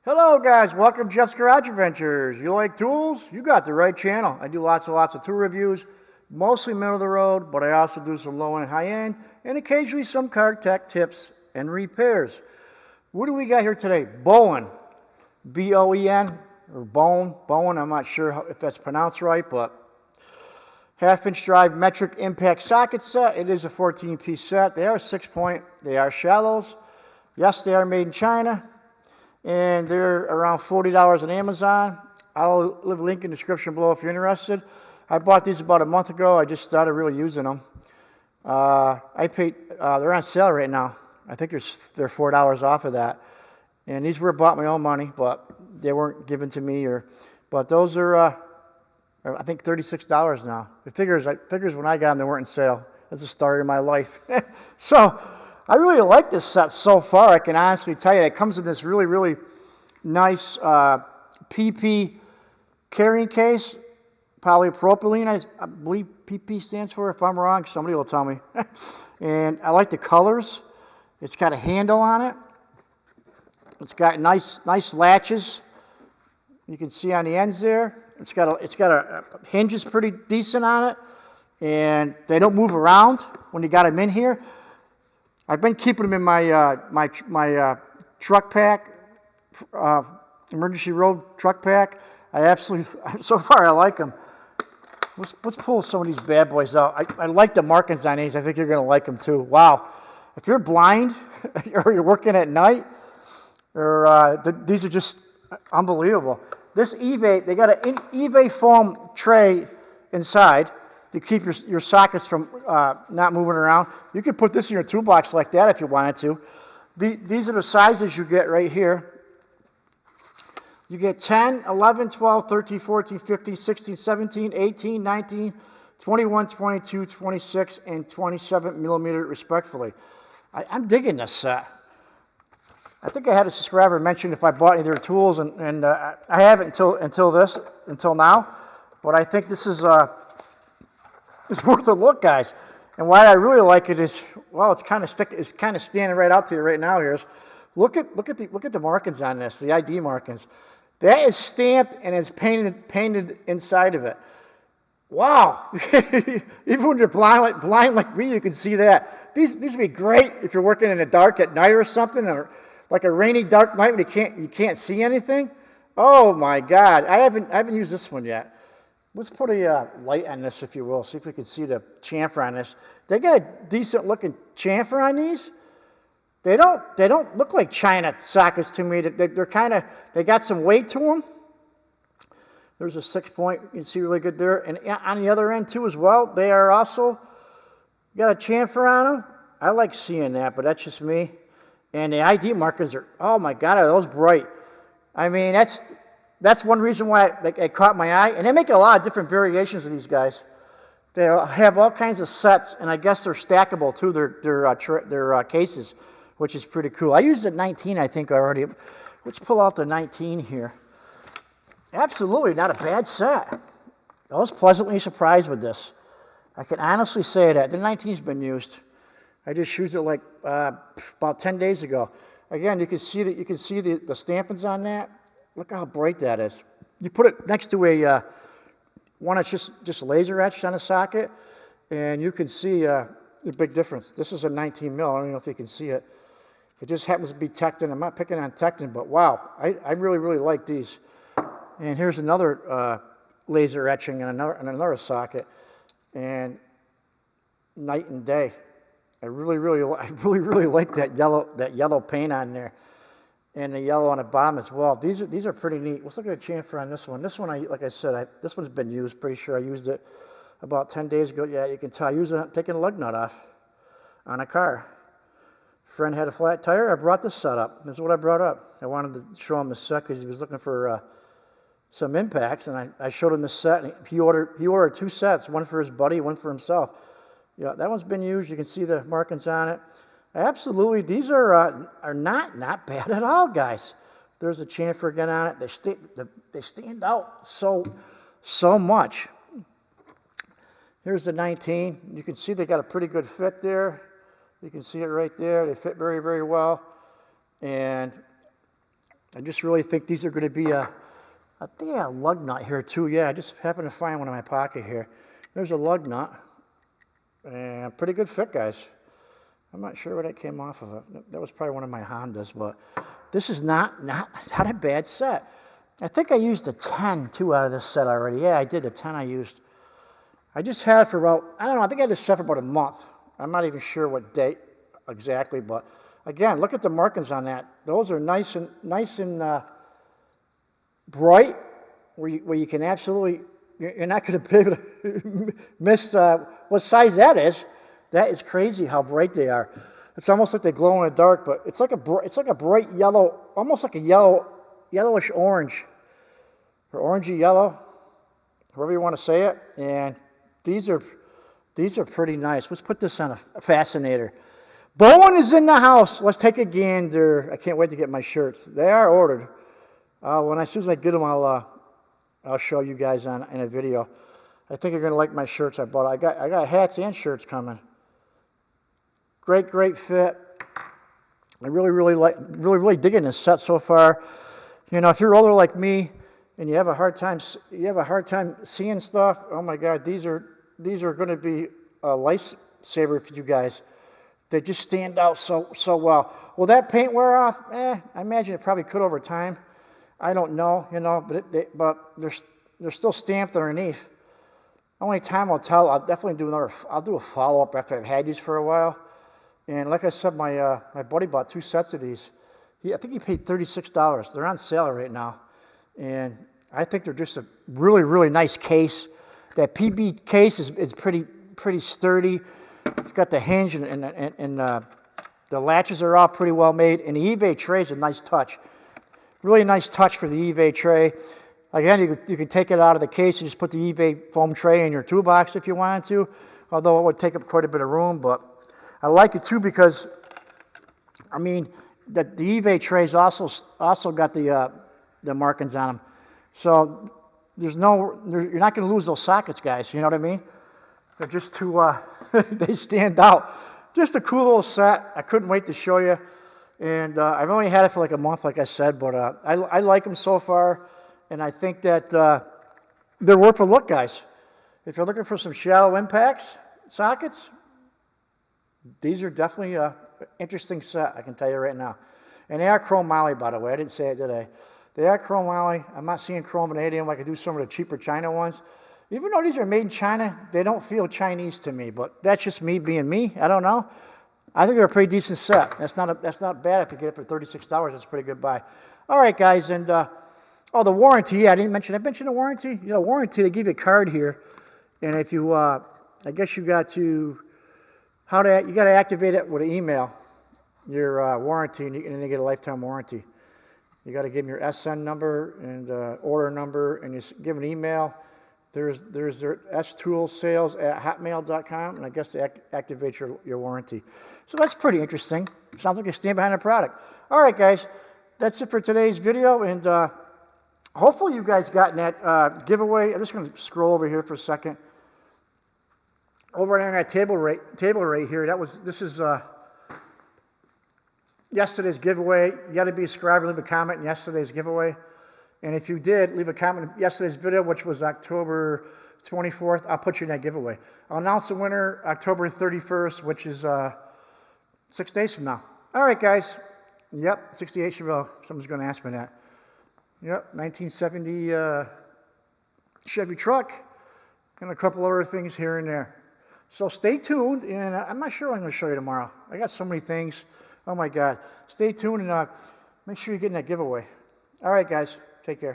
Hello guys, welcome to Jeff's Garage Adventures. You like tools? You got the right channel. I do lots of tool reviews, mostly middle of the road, but I also do some low end, high end, and occasionally some car tech tips and repairs. What do we got here today? Boen, B-O-E-N, or Boen, I'm not sure if that's pronounced right, but half-inch drive metric impact socket set. It is a 14-piece set. They are 6-point, they are shallows. Yes, they are made in China. And they're around $40 on Amazon. I'll leave a link in the description below if you're interested. I bought these about a month ago. I just started really using them. I paid. They're on sale right now. I think they're $4 off of that. And these were bought my own money, but they weren't given to me. But those are, I think, $36 now. It figures when I got them, they weren't in sale. That's the story of my life. So I really like this set so far. I can honestly tell you, it comes in this really nice PP carrying case, polypropylene. I believe PP stands for. If I'm wrong, somebody will tell me. And I like the colors. It's got a handle on it. It's got nice latches. You can see on the ends there. It's got a hinge is pretty decent on it, and they don't move around when you got them in here. I've been keeping them in my truck pack, emergency road truck pack. So far I like them. Let's pull some of these bad boys out. I like the markings on these. I think you're going to like them too. Wow. If you're blind or you're working at night, or these are just unbelievable. This they got an EVA foam tray inside to keep your sockets from not moving around. You could put this in your toolbox like that if you wanted to. These are the sizes you get right here. You get 10, 11, 12, 13, 14, 15, 16, 17, 18, 19, 21, 22, 26, and 27 millimeter respectively. I'm digging this set. I think I had a subscriber mention if I bought any of their tools, and I haven't until now. But I think this is it's worth a look, guys. And why I really like it is, well, it's kind of standing right out to you right now. Here, look at the markings on this, the ID markings. That is stamped and it's painted inside of it. Wow! Even when you're blind like me, you can see that. These would be great if you're working in the dark at night or something, or like a rainy, dark night when you can't see anything. Oh my God! I haven't used this one yet. Let's put a light on this, if you will. See if we can see the chamfer on this. They got a decent looking chamfer on these. They don't look like China sockets to me. They got some weight to them. There's a 6-point. You can see really good there. And on the other end too as well, they are also got a chamfer on them. I like seeing that, but that's just me. And the ID markers are, oh my God, are those bright. I mean, that's one reason why it caught my eye. And they make a lot of different variations of these guys. They have all kinds of sets, and I guess they're stackable too, their cases, which is pretty cool. I used the 19, I think, already. Let's pull out the 19 here. Absolutely not a bad set. I was pleasantly surprised with this. I can honestly say that. The 19's been used. I just used it like about 10 days ago. Again, you can see the stampings on that. Look how bright that is. You put it next to one that's just laser etched on a socket, and you can see the big difference. This is a 19 mil. I don't know if you can see it. It just happens to be Tecton. I'm not picking on Tecton, but wow, I really like these. And here's another laser etching on another socket, and night and day. I really like that yellow paint on there, and the yellow on the bottom as well. These are pretty neat. Let's look at the chamfer on this one. This one, like I said, this one's been used. Pretty sure I used it about 10 days ago. Yeah, you can tell I used it taking a lug nut off on a car. Friend had a flat tire. I brought this set up. This is what I brought up. I wanted to show him the set because he was looking for some impacts, and I showed him the set. And he ordered 2 sets, one for his buddy, one for himself. Yeah, that one's been used. You can see the markings on it. Absolutely, these are not bad at all, guys. There's a chamfer again on it. They stand out so much. Here's the 19. You can see they got a pretty good fit there. You can see it right there. They fit very well. And I just really think these are going to be I think I got a lug nut here too. Yeah, I just happened to find one in my pocket here. There's a lug nut. And pretty good fit, guys. I'm not sure where that came off of it. That was probably one of my Hondas, but this is not a bad set. I think I used a 10 too out of this set already. Yeah, I did. The 10 I used. I just had it for about, I don't know, I think I had this set for about a month. I'm not even sure what date exactly, but again, look at the markings on that. Those are nice and bright, where you can absolutely, you're not going to be able to miss what size that is. That is crazy how bright they are. It's almost like they glow in the dark, but it's like a bright yellow, almost like a yellowish orange, or orangey yellow, however you want to say it. And these are pretty nice. Let's put this on a fascinator. Boen is in the house. Let's take a gander. I can't wait to get my shirts. They are ordered. As soon as I get them, I'll show you guys in a video. I think you're gonna like my shirts I bought. I got hats and shirts coming. Great fit. I really digging this set so far. You know, if you're older like me and you have a hard time seeing stuff, oh my God, these are going to be a lifesaver for you guys. They just stand out so well. Will that paint wear off? I imagine it probably could over time. I don't know, you know, but they're still stamped underneath. Only time will tell. I'll definitely do a follow-up after I've had these for a while. And like I said, my buddy bought 2 sets of these. I think he paid $36. They're on sale right now. And I think they're just a really nice case. That PB case is pretty sturdy. It's got the hinge and the latches are all pretty well made. And the eBay tray is a nice touch. Really nice touch for the eBay tray. Again, you could take it out of the case and just put the eBay foam tray in your toolbox if you wanted to. Although it would take up quite a bit of room, but I like it too because, I mean, the eBay trays also got the markings on them. So you're not going to lose those sockets, guys. You know what I mean? They're just too, they stand out. Just a cool little set. I couldn't wait to show you. And I've only had it for like a month, like I said, but I like them so far. And I think that they're worth a look, guys. If you're looking for some shallow impacts sockets, these are definitely an interesting set, I can tell you right now. And they are chrome moly, by the way. I didn't say it, did I? They are chrome moly. I'm not seeing chrome vanadium like I do some of the cheaper China ones. Even though these are made in China, they don't feel Chinese to me. But that's just me being me. I don't know. I think they're a pretty decent set. That's not bad if you get it for $36. That's a pretty good buy. All right, guys. And the warranty. Yeah, I mentioned the warranty. You know, warranty. They give you a card here, and if you, I guess you got to activate it with an email, your warranty, and then you get a lifetime warranty. You got to give them your SN number and order number, and you give an email. There's their stoolsales@hotmail.com, and I guess they activate your warranty. So that's pretty interesting. Sounds like you stand behind a product. All right, guys, that's it for today's video, and hopefully you guys got that giveaway. I'm just going to scroll over here for a second. Over there on that table right here, this is yesterday's giveaway. You got to be a subscriber, leave a comment in yesterday's giveaway. And if you did, leave a comment in yesterday's video, which was October 24th, I'll put you in that giveaway. I'll announce the winner October 31st, which is 6 days from now. All right, guys. Yep, 68 Chevelle. Someone's going to ask me that. Yep, 1970 Chevy truck, and a couple other things here and there. So stay tuned, and I'm not sure what I'm going to show you tomorrow. I got so many things. Oh, my God. Stay tuned, and make sure you're getting that giveaway. All right, guys. Take care.